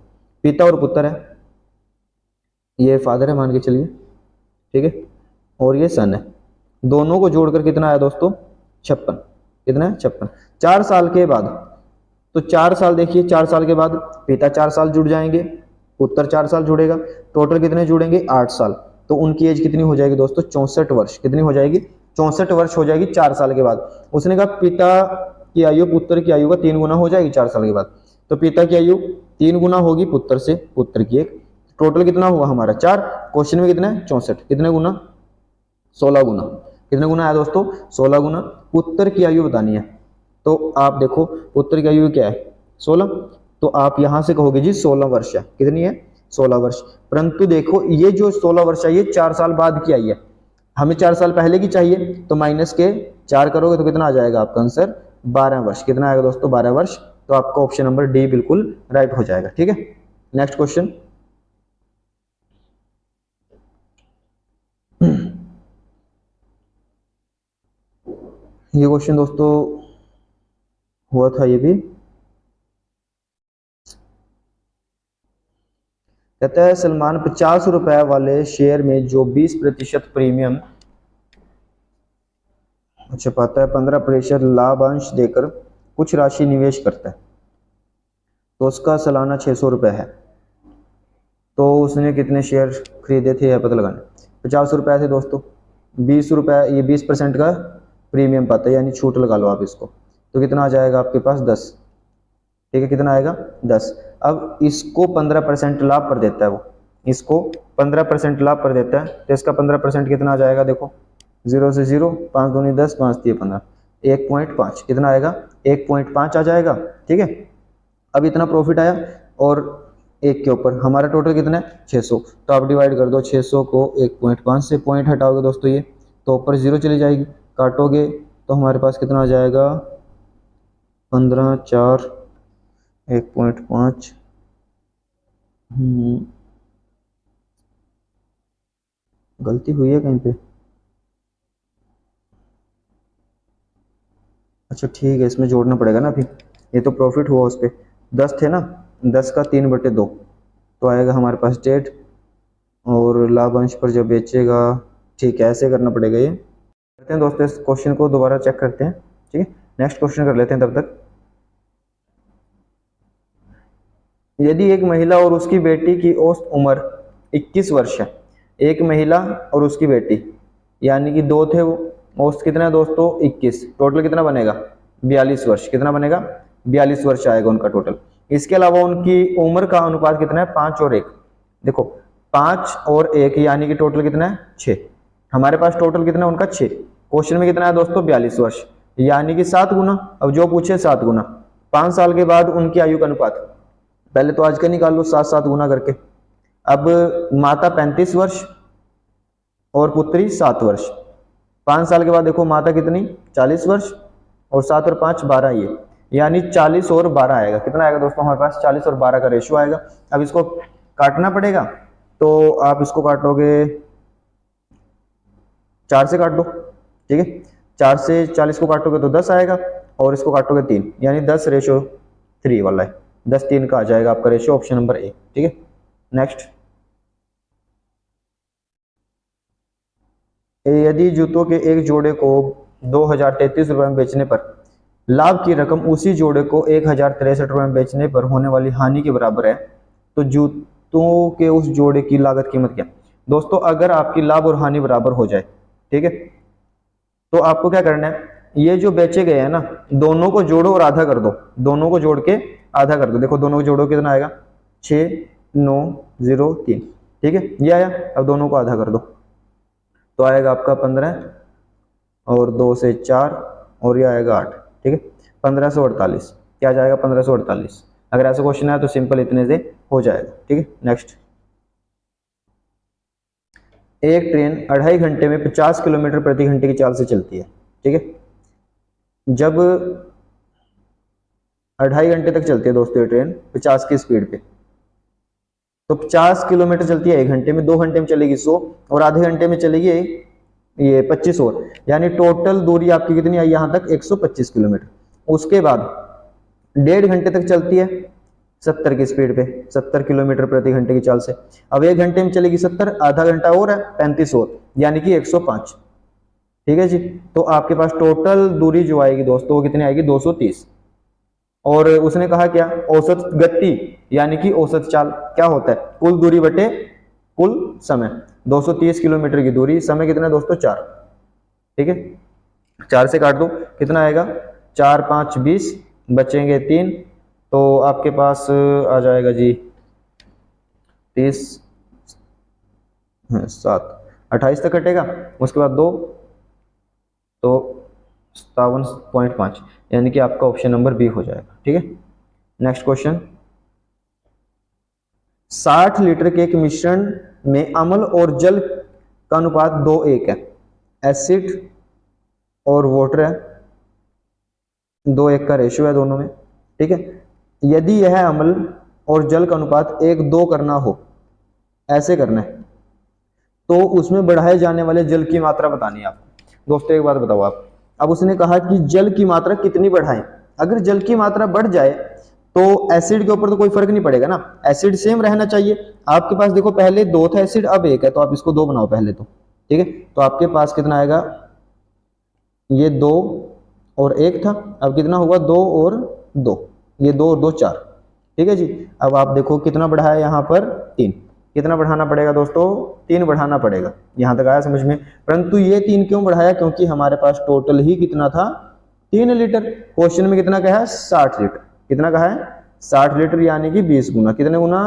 पिता और पुत्र है, ये फादर है मान के चलिए, ठीक है, और ये सन है, दोनों को जोड़कर कितना आया दोस्तों 56, कितना है 56। 4 साल के बाद, तो 4 साल देखिए, 4 साल के बाद पिता 4 साल जुड़ जाएंगे, पुत्र 4 साल जुड़ेगा, टोटल कितने जुड़ेंगे 8 साल। तो उनकी एज कितनी हो जाएगी दोस्तों 64 वर्ष, कितनी हो जाएगी 64 वर्ष हो जाएगी 4 साल के बाद। उसने कहा पिता की आयु पुत्र की आयु का 3 गुना हो जाएगी 4 साल के बाद, तो पिता की आयु 3 गुना होगी पुत्र से, पुत्र की एक, टोटल कितना हुआ हमारा 4, क्वेश्चन में कितना है 64, कितने गुना 16 गुना, कितने गुना है दोस्तों 16 गुना। पुत्र की आयु बतानी है, तो आप देखो पुत्र की आयु क्या है 16, तो आप यहां से कहोगे जी 16 वर्ष है, कितनी है 16 वर्ष। परंतु देखो ये जो 16 वर्ष है ये 4 साल बाद की आई है, हमें 4 साल पहले की चाहिए, तो माइनस के 4 करोगे तो कितना आ जाएगा आपका आंसर 12 वर्ष, कितना आएगा दोस्तों 12 वर्ष। तो आपका ऑप्शन नंबर डी बिल्कुल राइट हो जाएगा, ठीक है। नेक्स्ट क्वेश्चन, ये क्वेश्चन दोस्तों हुआ था ये भी, कहता है सलमान 50 रुपए वाले शेयर में जो 20% प्रीमियम अच्छा पाता है 15% लाभांश देकर कुछ राशि निवेश करता है, तो उसका सालाना 600 रुपये है, तो उसने कितने शेयर खरीदे थे यह पता लगाना। 50 रुपये थे दोस्तों, 20 रुपये, ये 20% का प्रीमियम पाता है, यानी छूट लगा लो आप इसको, तो कितना आ जाएगा आपके पास 10, ठीक है, कितना आएगा 10। अब इसको 15% लाभ पर देता है वो, इसको 15% लाभ पर देता है, तो इसका 15% कितना आ जाएगा, देखो 0 से 0, 5 दूनी 10, 5 3 15, 1.5, कितना आएगा 1.5 आ जाएगा, ठीक है। अब इतना प्रॉफिट आया, और एक के ऊपर हमारा टोटल कितना है 600, तो आप डिवाइड कर दो 600 को 1.5 से, पॉइंट हटाओगे दोस्तों ये, तो ऊपर 0 चली जाएगी, काटोगे तो हमारे पास कितना आ जाएगा 15 4 1.5, गलती हुई है कहीं पे, अच्छा ठीक है, इसमें जोड़ना पड़ेगा ना अभी, ये तो प्रॉफिट हुआ उस पर 10 थे ना, 10 का 3/2, तो आएगा हमारे पास 1.5, और लाभांश पर जब बेचेगा, ठीक है ऐसे करना पड़ेगा। ये करते हैं दोस्तों, इस क्वेश्चन को दोबारा चेक करते हैं, ठीक है, नेक्स्ट क्वेश्चन कर लेते हैं तब तक। यदि एक महिला और उसकी बेटी की औसत उम्र 21 वर्ष है, एक महिला और उसकी बेटी यानी कि 2 थे वो, औसत कितना है दोस्तों 21, टोटल कितना बनेगा 42 वर्ष, कितना बनेगा 42 वर्ष आएगा उनका टोटल। इसके अलावा उनकी उम्र का अनुपात कितना है 5 और 1, देखो 5 और 1 यानी कि टोटल कितना है 6, हमारे पास टोटल कितना है उनका 6, क्वेश्चन में कितना है दोस्तों 42 वर्ष, यानी कि 7 गुना, अब जो पूछे 7 गुना। 5 साल के बाद उनकी आयु का अनुपात, पहले तो आज का निकाल लो 7 गुना करके। अब माता 35 वर्ष और पुत्री 7 वर्ष, 5 साल के बाद देखो माता कितनी 40 वर्ष, और 7 और 5 12, ये यानी 40 और 12 आएगा, कितना आएगा दोस्तों हमारे पास 40 और 12 का रेशियो आएगा। अब इसको काटना पड़ेगा, तो आप इसको काटोगे 4 से काट दो, ठीक है। 4 से 40 को काटोगे तो 10 आएगा, और इसको काटोगे 3, यानी 10:3 वाला है, 10:3 का आ जाएगा आपका रेशियो, ऑप्शन नंबर ए, ठीक है। नेक्स्ट, यदि जूतों के एक जोड़े को 2033 रुपये में बेचने पर लाभ की रकम उसी जोड़े को 1063 रुपये में बेचने पर होने वाली हानि के बराबर है, तो जूतों के उस जोड़े की लागत कीमत क्या? दोस्तों अगर आपकी लाभ और हानि बराबर हो जाए, ठीक है, तो आपको क्या करना है, ये जो बेचे गए हैं ना, दोनों को जोड़ो और आधा कर दो, दोनों को जोड़ के आधा कर दो। देखो दोनों को जोड़ो कितना आएगा, 6903, ठीक है, ये आया। अब दोनों को आधा कर दो तो आएगा आपका 15, और 2 से 4, और ये आएगा 8, ठीक है, 1548। क्या जाएगा, 1548। अगर ऐसा क्वेश्चन है तो सिंपल इतने से हो जाएगा, ठीक है। नेक्स्ट, एक ट्रेन 2.5 घंटे में 50 किलोमीटर प्रति घंटे की चाल से चलती है, ठीक है। जब 2.5 घंटे तक चलती है दोस्तों ये ट्रेन 50 की स्पीड पे, तो 50 किलोमीटर चलती है 1 घंटे में, 2 घंटे में चलेगी 100, और आधे घंटे में चलेगी ये 25 और, यानी टोटल दूरी आपकी कितनी आई यहाँ तक, 125 किलोमीटर। उसके बाद 1.5 घंटे तक चलती है 70 की स्पीड पे, 70 किलोमीटर प्रति घंटे की चाल से। अब 1 घंटे में चलेगी 70, आधा घंटा और है 35 और, यानी कि 105, ठीक है जी। तो आपके पास टोटल दूरी जो आएगी दोस्तों वो कितनी आएगी, 230। और उसने कहा क्या, औसत गति यानी कि औसत चाल क्या होता है, कुल दूरी बटे कुल समय। 230 किलोमीटर की दूरी, समय कितना है दोस्तों, 4, ठीक है। 4 से काट दो कितना आएगा, 4 5 20, बचेंगे 3, तो आपके पास आ जाएगा जी 30 7 28 तक कटेगा। उसके बाद 2 तो 57.5, यानी कि आपका ऑप्शन नंबर बी हो जाएगा, ठीक है। नेक्स्ट क्वेश्चन, 60 लीटर के एक मिश्रण में अम्ल और जल का अनुपात 2:1 है, एसिड और वाटर है, 2:1 का रेशियो है दोनों में, ठीक है। यदि यह अम्ल और जल का अनुपात 1:2 करना हो, ऐसे करना है, तो उसमें बढ़ाए जाने वाले जल की मात्रा बतानी है आपको। दोस्तों एक बात बताओ आप, अब उसने कहा कि जल की मात्रा कितनी बढ़ाएं। अगर जल की मात्रा बढ़ जाए तो एसिड के ऊपर तो कोई फर्क नहीं पड़ेगा ना, एसिड सेम रहना चाहिए। आपके पास देखो पहले 2 था एसिड, अब 1 है, तो आप इसको 2 बनाओ पहले तो, ठीक है। तो आपके पास कितना आएगा, ये 2 और 1 था, अब कितना हुआ, 2 और 2, ये 2 और 2 4, ठीक है जी। अब आप देखो कितना बढ़ाया यहाँ पर, 3, कितना बढ़ाना पड़ेगा दोस्तों, 3 बढ़ाना पड़ेगा। यहां तक आया समझ में? परंतु ये 3 क्यों बढ़ाया, क्योंकि हमारे पास टोटल ही कितना था, 3 लीटर। क्वेश्चन में कितना कहा है, 60 लीटर। कितना कहा है, 60 लीटर, यानी कि 20 गुना। कितने गुना,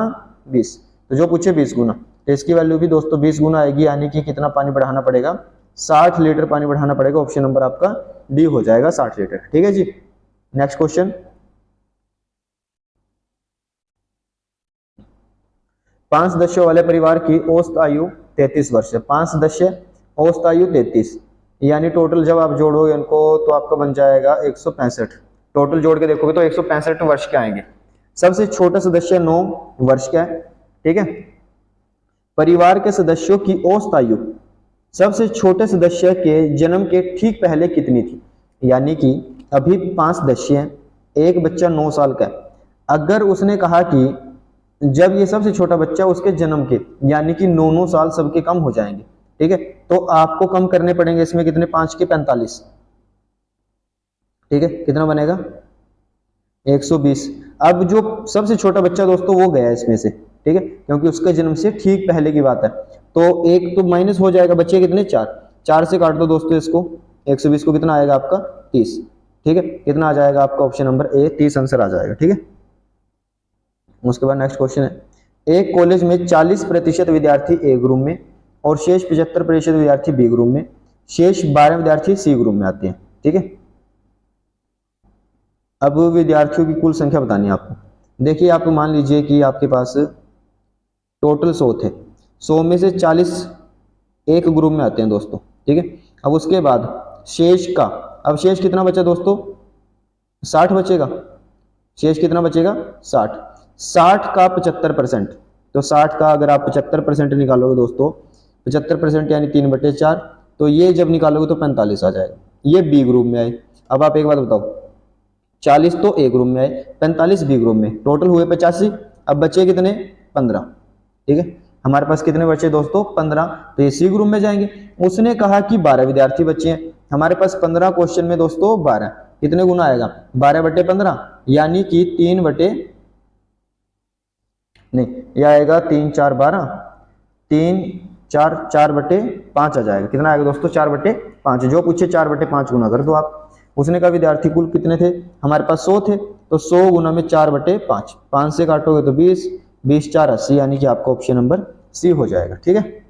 20। तो जो पूछे 20 गुना, तो इसकी वैल्यू भी दोस्तों 20 गुना आएगी, यानी कि कितना पानी बढ़ाना पड़ेगा, 60 लीटर पानी बढ़ाना पड़ेगा। ऑप्शन नंबर आपका डी हो जाएगा, 60 लीटर, ठीक है जी। नेक्स्ट क्वेश्चन, 5 सदस्यों वाले परिवार की औसत आयु 33 वर्ष है। 5 सदस्य, औसत आयु 33, यानी टोटल जब आप जोड़ोगे इनको तो आपका बन जाएगा 165। टोटल जोड़ के देखोगे तो 165 वर्ष के आएंगे। सबसे छोटा सदस्य 9 वर्ष का है, ठीक है। परिवार के सदस्यों की औसत आयु सबसे छोटे सदस्य के जन्म के ठीक पहले कितनी थी, यानी कि अभी 5 सदस्य हैं, एक बच्चा 9 साल का है। अगर उसने कहा कि जब ये सबसे छोटा बच्चा उसके जन्म के, यानी कि 9 साल सबके कम हो जाएंगे, ठीक है। तो आपको कम करने पड़ेंगे इसमें कितने, 5 के 45, ठीक है। कितना बनेगा, 120। अब जो सबसे छोटा बच्चा दोस्तों वो गया इसमें से, ठीक है, क्योंकि उसके जन्म से ठीक पहले की बात है। तो एक तो माइनस हो जाएगा, बच्चे कितने, 4। 4 से काट दो दोस्तों इसको, 120 को कितना आएगा आपका, 30, ठीक है। कितना आ जाएगा आपका, ऑप्शन नंबर ए, 30 आंसर आ जाएगा, ठीक है। उसके बाद नेक्स्ट क्वेश्चन है, एक कॉलेज में 40% विद्यार्थी ए ग्रुप में और शेष 75% विद्यार्थी बी ग्रुप में, शेष 12 विद्यार्थी सी ग्रुप में आते हैं, ठीक है। अब विद्यार्थियों की कुल संख्या बतानी है आपको। देखिए आप मान लीजिए कि आपके पास टोटल 100 थे, 100 में से 40 एक ग्रुप में आते हैं दोस्तों, ठीक है। अब उसके बाद शेष का, अब शेष कितना बचा दोस्तों, 60 बचेगा। शेष कितना बचेगा, 60। 60 का 75%, तो 60 का अगर आप 75% निकालोगे दोस्तों, 75% यानी 3/4, तो ये जब निकालोगे तो 45 आ जाएगा, ये बी ग्रुप में आए। अब आप एक बात बताओ, 40 तो ए ग्रुप में आए, 45 बी ग्रुप में, टोटल हुए 85। अब बचे कितने? 15। ठीक है, हमारे पास कितने बचे दोस्तों? 15। तो ये सी ग्रुप में जाएंगे। उसने कहा कि 12 विद्यार्थी बचे हैं, हमारे पास 15 क्वेश्चन में दोस्तों 12, कितने गुना आएगा? 12/15, यानी कि 3 बटे, नहीं यह आएगा 3 4 12, 3 4 4/5 आ जाएगा। कितना आएगा दोस्तों? 4/5। जो पूछे 4/5 गुना कर दो आप। उसने कहा विद्यार्थी कुल कितने थे? हमारे पास 100 थे, तो 100 गुना में 4/5, 5 से काटोगे तो 20, 20 4 80, यानी कि आपका ऑप्शन नंबर सी हो जाएगा। ठीक है,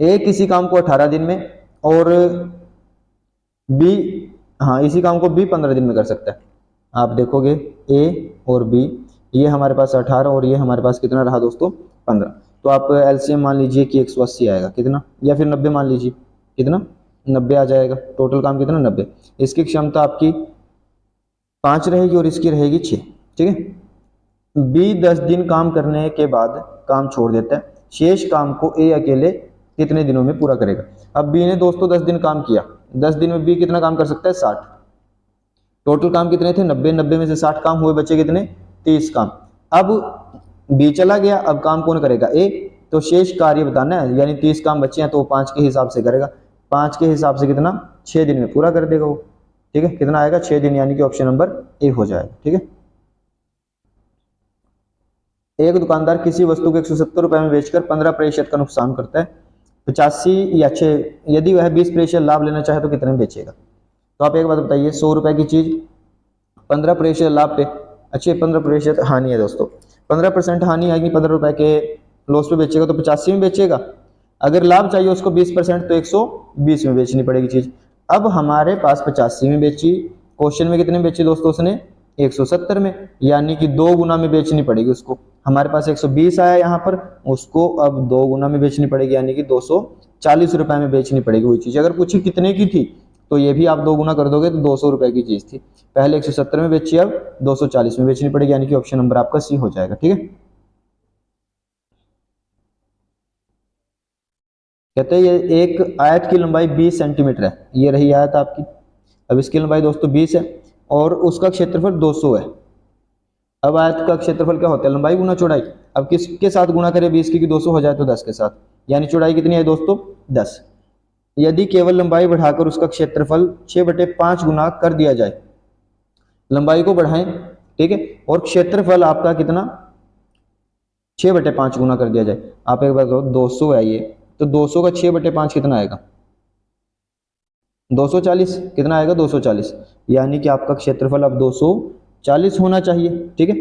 ए किसी काम को 18 दिन में और बी, हाँ इसी काम को बी 15 दिन में कर सकता है। आप देखोगे ए और बी, ये हमारे पास 18 और ये हमारे पास कितना रहा दोस्तों? 15। तो आप एलसीएम मान लीजिए कि 180 आएगा, कितना, या फिर 90 मान लीजिए, कितना? 90 आ जाएगा। टोटल काम कितना? 90। इसकी क्षमता आपकी 5 रहेगी और इसकी रहेगी 6। ठीक है, बी 10 दिन काम करने के बाद काम छोड़ देता है, शेष काम को ए अकेले कितने दिनों में पूरा करेगा? अब बी ने दोस्तों 10 दिन काम किया, 10 दिन में बी कितना काम कर सकता है? 60। टोटल काम कितने थे? 90। 90 में से 60 काम हुए, बचे कितने? 30 काम। अब बी चला गया, अब काम कौन करेगा? ए। तो शेष कार्य बताना है, यानी 30 काम बचे हैं तो वो 5 के हिसाब से करेगा। 5 के हिसाब से कितना? 6 दिन में पूरा कर देगा वो। ठीक है, कितना आएगा? 6 दिन, यानी कि ऑप्शन नंबर ए हो जाएगा। ठीक है, एक दुकानदार किसी वस्तु को 170 रुपए में बेचकर 15% का नुकसान करता है, 85 या 6, यदि वह 20% लाभ लेना चाहे तो कितने में बेचेगा? तो आप एक बात बताइए, 100 रुपए की चीज 15% लाभ पे, अच्छे 15% हानि है दोस्तों, 15% हानि आएगी, 15 रुपए के लॉस पे बेचेगा तो 85 में बेचेगा। अगर लाभ चाहिए उसको 20% तो 120 में बेचनी पड़ेगी चीज। अब हमारे पास 85 में बेची, क्वेश्चन में कितने में बेची दोस्तों उसने? 170 में, यानी कि 2 गुना में बेचनी पड़ेगी उसको। हमारे पास 120 आया यहाँ पर, उसको अब 2 गुना में बेचनी पड़ेगी, यानी कि 240 रुपए में बेचनी पड़ेगी वही चीज। अगर पूछी कितने की थी तो ये भी आप 2 गुना कर दोगे तो 200 रुपए की चीज थी, पहले 170 में बेची, अब 240 में बेचनी पड़ेगी, यानी कि ऑप्शन नंबर आपका सी हो जाएगा। ठीक है, कहते हैं ये एक आयत की लंबाई 20 सेंटीमीटर है, ये रही आयत आपकी। अब इसकी लंबाई दोस्तों 20 है और उसका क्षेत्रफल 200 है। अब आयत का क्षेत्रफल क्या होता है? लंबाई गुना चौड़ाई। अब किसके साथ गुना करें 20 की 200 हो जाए तो 10 के साथ, यानी चौड़ाई कितनी है दोस्तों? 10। यदि केवल लंबाई बढ़ाकर उसका क्षेत्रफल 6/5 गुना कर दिया जाए, लंबाई को बढ़ाएं, ठीक है, और क्षेत्रफल आपका कितना? 6/5 गुना कर दिया जाए। आप एक बार करो, 200 है ये, तो 200 का 6/5 कितना आएगा? 240। कितना आएगा? 240, यानी कि आपका क्षेत्रफल अब 240 होना चाहिए। ठीक है,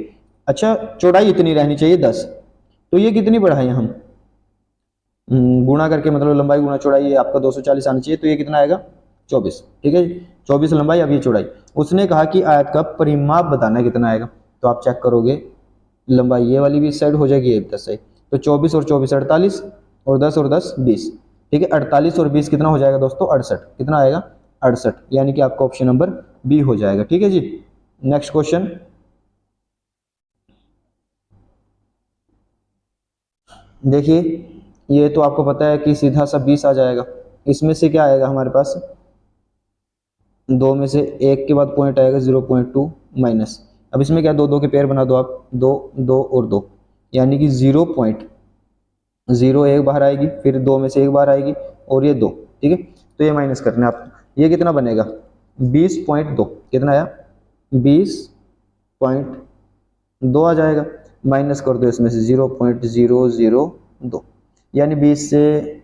अच्छा चौड़ाई इतनी रहनी चाहिए 10, तो ये कितनी बढ़ाई हम? गुणा करके, मतलब लंबाई गुणा चौड़ाई, ये आपका 240 आना चाहिए, तो ये कितना आएगा? 24। ठीक है, 24 लंबाई, अब ये चौड़ाई। उसने कहा कि आयत का परिमाप बताना है, कितना आएगा? तो आप चेक करोगे, लंबाई ये वाली भी इस साइड हो जाएगी, ये 10 साइड, तो 24 और 24 48, और 10 और 10 20। ठीक है, 48 और 20 कितना हो जाएगा दोस्तों? 68। कितना आएगा? 68, यानी कि आपका ऑप्शन नंबर बी हो जाएगा। ठीक है जी, नेक्स्ट क्वेश्चन देखिए, ये तो आपको पता है कि सीधा सा 20 आ जाएगा। इसमें से क्या आएगा हमारे पास? 2 में से 1 के बाद पॉइंट आएगा 0.2 माइनस। अब इसमें क्या, 2 2 के पेयर बना दो आप, 2 2 और 2, यानी कि 0.0 एक बाहर आएगी, फिर 2 में से एक बाहर आएगी, और ये 2। ठीक है, तो ये माइनस करना है आप, ये कितना बनेगा? 20.2। कितना आया? 20.2 आ जाएगा। माइनस कर दो इसमें से 0.002, यानी 20 से,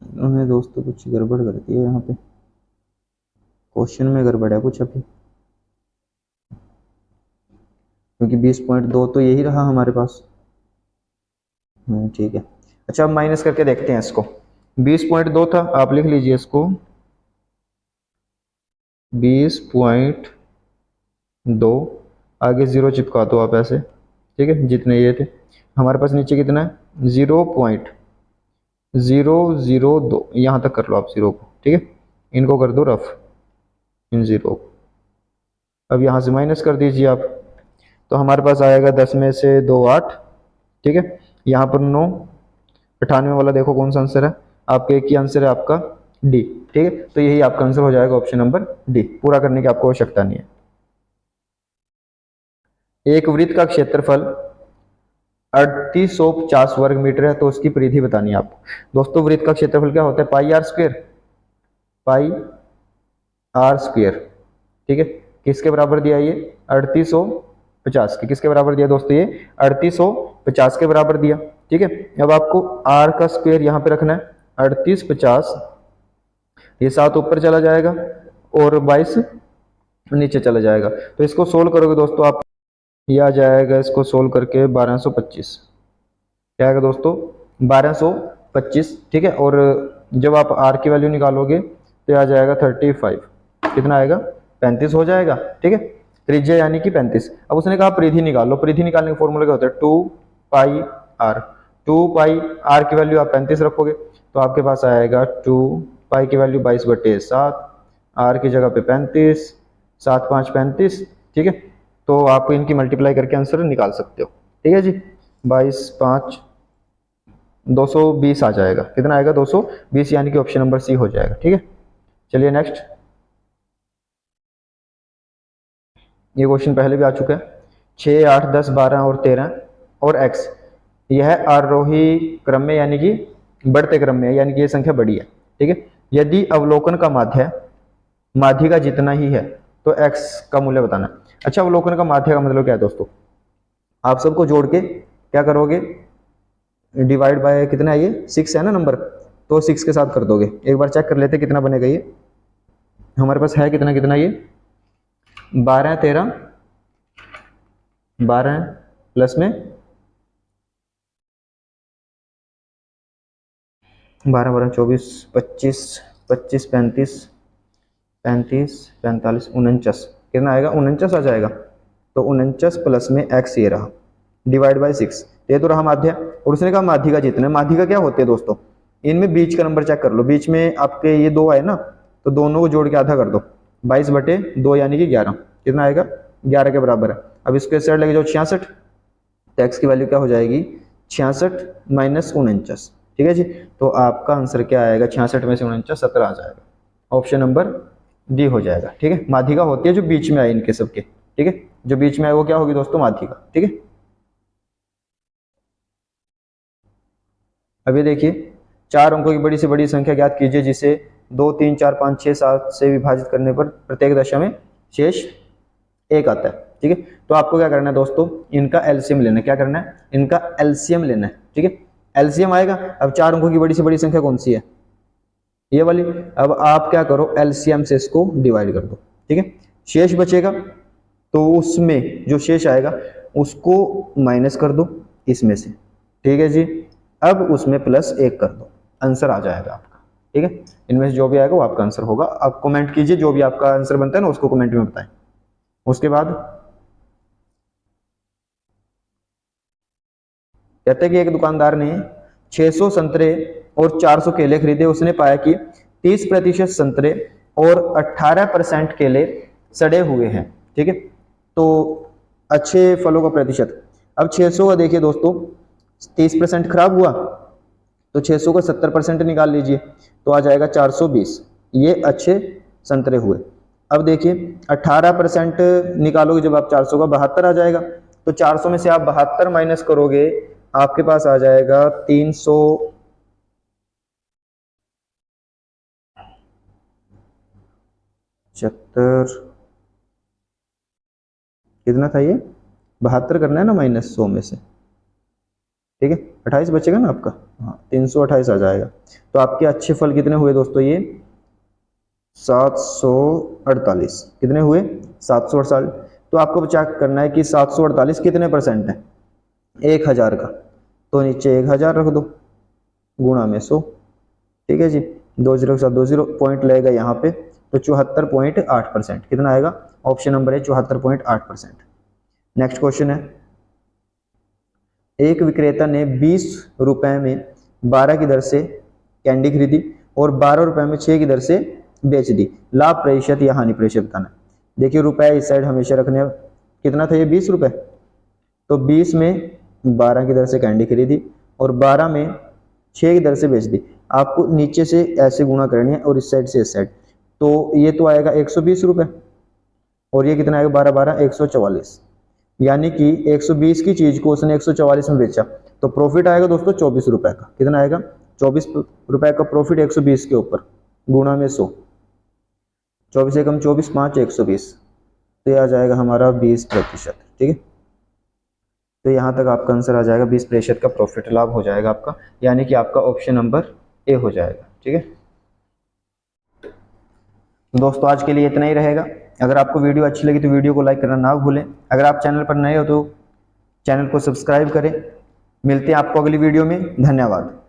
उन्होंने दोस्तों कुछ गड़बड़ कर दी है यहाँ पे, क्वेश्चन में गड़बड़ है कुछ अभी, क्योंकि 20.2 तो यही रहा हमारे पास। ठीक है, अच्छा अब माइनस करके देखते हैं इसको। 20.2 था, आप लिख लीजिए इसको, 20.2, आगे 0 चिपका दो आप ऐसे। ठीक है, जितने ये थे, हमारे पास नीचे कितना है? 0.002, यहाँ तक कर लो आप 0 को। ठीक है, इनको कर दो रफ, इन 0 को। अब यहाँ से माइनस कर दीजिए आप, तो हमारे पास आएगा 10 में से 2 8, ठीक है। यहाँ पर 9, 98 वाला देखो कौन सा आंसर है आपका, एक ही आंसर है आपका डी, ठीक है। तो यही आपका आंसर हो जाएगा ऑप्शन नंबर डी, पूरा करने की आपको आवश्यकता नहीं है। एक वृत्त का क्षेत्रफल 3850 वर्ग मीटर है, तो उसकी परिधि बतानी है आपको। दोस्तों वृत्त का क्षेत्रफल क्या होता है, pi R square, pi R square, ठीक है। किसके बराबर दिया ये, 3850 के, किसके बराबर दिया दोस्तों ये, 3850 के बराबर दिया, ठीक है। अब आपको आर का स्क्वायर यहाँ पे रखना है, 3850, ये 7 ऊपर चला जाएगा और 22 नीचे चला जाएगा। तो इसको सोल्व करोगे दोस्तों आप, यह आ जाएगा, इसको सोल्व करके 1225, क्या आएगा दोस्तों 1225, ठीक है। और जब आप आर की वैल्यू निकालोगे तो आ जाएगा 35, कितना आएगा 35 हो जाएगा, ठीक है। त्रिज्या यानी कि 35। अब उसने कहा परिधि निकालो, परिधि निकालने का फॉर्मूला क्या होता है, 2 पाई आर, 2 पाई आर की वैल्यू आप 35 रखोगे तो आपके पास आएगा 2 पाई की वैल्यू 22/7, आर की जगह पे 35, 7 5 35, ठीक है। तो आप इनकी मल्टीप्लाई करके आंसर निकाल सकते हो, ठीक है जी। 22 5 220 आ जाएगा, कितना आएगा 220, यानी कि ऑप्शन नंबर सी हो जाएगा, ठीक है। चलिए नेक्स्ट, ये क्वेश्चन पहले भी आ चुका है। 6 8 10 12 और 13 और x, यह आरोही क्रम में यानी कि बढ़ते क्रम में है, यानी कि ये संख्या बड़ी है, ठीक है। यदि अवलोकन का माध्य माध्य का जितना ही है तो x का मूल्य बताना है। अच्छा, अवलोकन का माध्य का मतलब क्या है दोस्तों, आप सबको जोड़ के क्या करोगे, डिवाइड बाय कितना है ये 6 है ना नंबर, तो 6 के साथ कर दोगे। एक बार चेक कर लेते कितना बनेगा ये, हमारे पास है कितना कितना ये 12 13 12 प्लस में 12 12 24 25 25 35 35 45 49, कितना आएगा 49 आ जाएगा। तो 49 प्लस में x ये रहा, डिवाइड बाय 6, ये तो रहा माध्य। और उसने कहा माध्य का जितना, माध्य का क्या होते हैं दोस्तों, इनमें बीच का नंबर चेक कर लो, बीच में आपके ये 2 आए ना, तो दोनों को जोड़ के आधा कर दो, 22/2 यानी कि 11, कितना आएगा 11 के बराबर है। अब इसके साइड लगे जाओ 66, तो x की वैल्यू क्या हो जाएगी 66 माइनस 49, ठीक है जी। तो आपका आंसर क्या आएगा, 66 में से 49 17 आ जाएगा, ऑप्शन नंबर डी हो जाएगा, ठीक है। माध्यिका होती है जो बीच में आए इनके सबके, ठीक है, जो बीच में आए वो क्या होगी दोस्तों माध्यिका, ठीक है। अब ये देखिए, 4 अंकों की बड़ी से बड़ी संख्या ज्ञात कीजिए जिसे 2 3 4 5 6 7 से विभाजित करने पर प्रत्येक दशा में शेष 1 आता है, ठीक है। तो आपको क्या करना है दोस्तों, इनका एलसीएम लेना है, क्या करना है, इनका एलसीएम लेना है, ठीक है। एलसीएम आएगा, अब 4 अंकों की बड़ी से बड़ी संख्या कौन सी है, ये वाली। अब आप क्या करो, एलसीएम से इसको डिवाइड कर दो, ठीक है। शेष बचेगा तो उसमें जो शेष आएगा उसको माइनस कर दो इसमें से, ठीक है जी। अब उसमें +1 कर दो, आंसर आ जाएगा आपका, ठीक है। इनमें से जो भी आएगा वो आपका आंसर होगा। आप कमेंट कीजिए, जो भी आपका आंसर बनता है ना उसको कमेंट में बताएं। उसके बाद कहते हैं कि एक दुकानदार ने 600 संतरे और 400 केले खरीदे। उसने पाया कि 30% संतरे और 18% केले सड़े हुए हैं, ठीक है। तो अच्छे फलों का प्रतिशत, अब 600 का देखिए दोस्तों, 30% खराब हुआ तो 600 का 70% निकाल लीजिए, तो आ जाएगा 420, ये अच्छे संतरे हुए। अब देखिए 18% निकालोगे जब आप 400 का 72 आ जाएगा, तो 400 में से आप 72 माइनस करोगे, आपके पास आ जाएगा 370, कितना था ये 72 करना है ना माइनस 100 में से, ठीक है, 28 बचेगा ना आपका, हाँ 328 आ जाएगा। तो आपके अच्छे फल कितने हुए दोस्तों, ये 748, कितने हुए 748। तो आपको चेक करना है कि 748 कितने परसेंट है 1000 का, तो नीचे 1000 रख दो गुणा में 100, ठीक है जी। 20 के साथ 20 पॉइंट लगेगा यहाँ पे, तो 74.8%, कितना आएगा, ऑप्शन नंबर है 74.8%। नेक्स्ट क्वेश्चन है, एक विक्रेता ने 20 रुपए में 12 की दर से कैंडी खरीदी और 12 रुपए में 6 की दर से बेच दी। लाभ प्रतिशत या हानि प्रतिशत बताना है। देखिए रुपए इस साइड हमेशा रखने, कितना था ये 20 रुपए, तो 20 में 12 की दर से कैंडी खरीदी और 12 में 6 की दर से बेच दी। आपको नीचे से ऐसे गुणा करनी है और इस साइड से इस साइड, तो ये तो आएगा 120 रुपए और ये कितना आएगा 12 12 144, यानी कि 120 की चीज को उसने 144 में बेचा, तो प्रॉफिट आएगा दोस्तों 24 रुपए का। कितना आएगा 24 रुपए का प्रॉफिट 120 के ऊपर गुणा में 100, 24 एकम 24 5 120, तो ये आ जाएगा हमारा 20%। ठीक है, तो यहाँ तक आपका आंसर आ जाएगा 20% का प्रॉफिट लाभ हो जाएगा आपका, यानी कि आपका ऑप्शन नंबर ए हो जाएगा। ठीक है दोस्तों, आज के लिए इतना ही रहेगा। अगर आपको वीडियो अच्छी लगी तो वीडियो को लाइक करना ना भूलें। अगर आप चैनल पर नए हो तो चैनल को सब्सक्राइब करें। मिलते हैं आपको अगली वीडियो में। धन्यवाद।